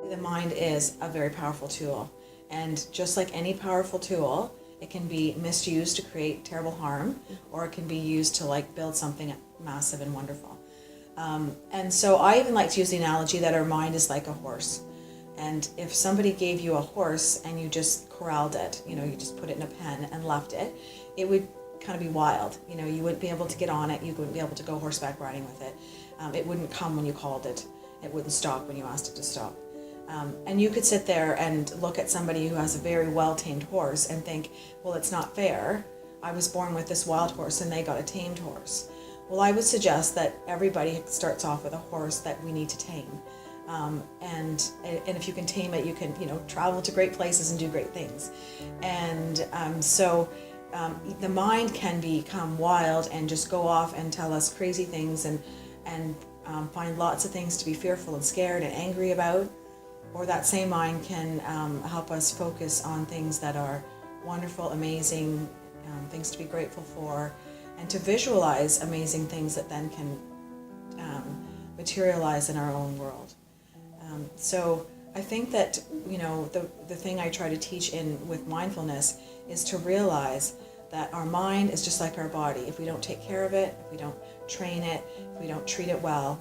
The mind is a very powerful tool, and just like any powerful tool, it can be misused to create terrible harm, or it can be used to like build something massive and wonderful. And so I even like to use the analogy that our mind is like a horse. And if somebody gave you a horse and you just corralled it, you just put it in a pen and left it, it would kind of be wild. You wouldn't be able to get on it. You wouldn't be able to go horseback riding with it. It wouldn't come when you called it. It wouldn't stop when you asked it to stop. And you could sit there and look at somebody who has a very well-tamed horse and think, well, it's not fair. I was born with this wild horse and they got a tamed horse. Well, I would suggest that everybody starts off with a horse that we need to tame. And if you can tame it, you can, travel to great places and do great things. And so the mind can become wild and just go off and tell us crazy things and find lots of things to be fearful and scared and angry about. Or that same mind can help us focus on things that are wonderful, amazing, things to be grateful for, and to visualize amazing things that then can materialize in our own world. So I think that, the thing I try to teach with mindfulness is to realize that our mind is just like our body. If we don't take care of it, if we don't train it, if we don't treat it well,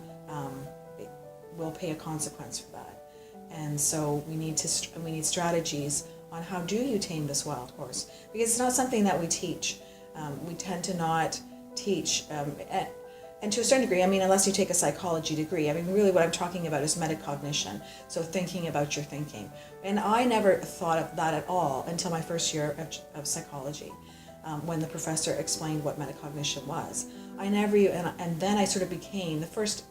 we'll pay a consequence for that. And so we need strategies on how do you tame this wild horse, because it's not something that we teach. We tend to not teach, and to a certain degree, unless you take a psychology degree, really what I'm talking about is metacognition, so thinking about your thinking. And I never thought of that at all until my first year of psychology, when the professor explained what metacognition was. And then I sort of became, the first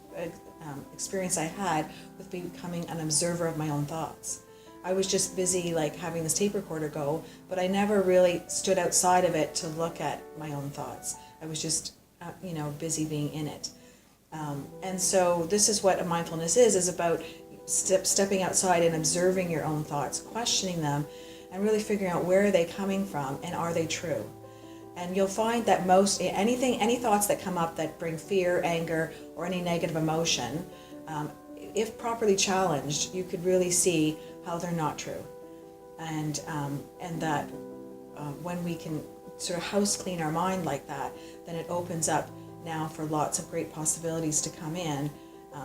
experience I had with becoming an observer of my own thoughts. I was just busy like having this tape recorder go, but I never really stood outside of it to look at my own thoughts. I was just, busy being in it. And so this is what a mindfulness is about stepping outside and observing your own thoughts, questioning them, and really figuring out where are they coming from and are they true. And you'll find that any thoughts that come up that bring fear, anger, or any negative emotion, if properly challenged, you could really see how they're not true. And that when we can sort of house clean our mind like that, then it opens up now for lots of great possibilities to come in,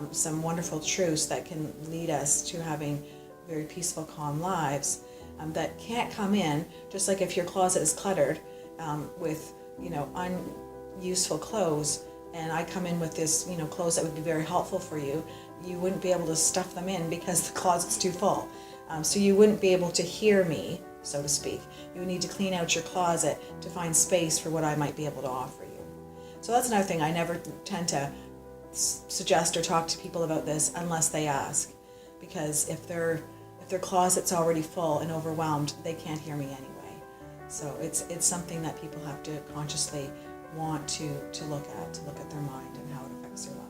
some wonderful truths that can lead us to having very peaceful, calm lives that can't come in, just like if your closet is cluttered, with unuseful clothes, and I come in with this clothes that would be very helpful for you, you wouldn't be able to stuff them in because the closet's too full. So you wouldn't be able to hear me, so to speak. You would need to clean out your closet to find space for what I might be able to offer you. So that's another thing. I never tend to suggest or talk to people about this unless they ask, because if their closet's already full and overwhelmed, they can't hear me anyway. So it's something that people have to consciously want to look at their mind and how it affects their life.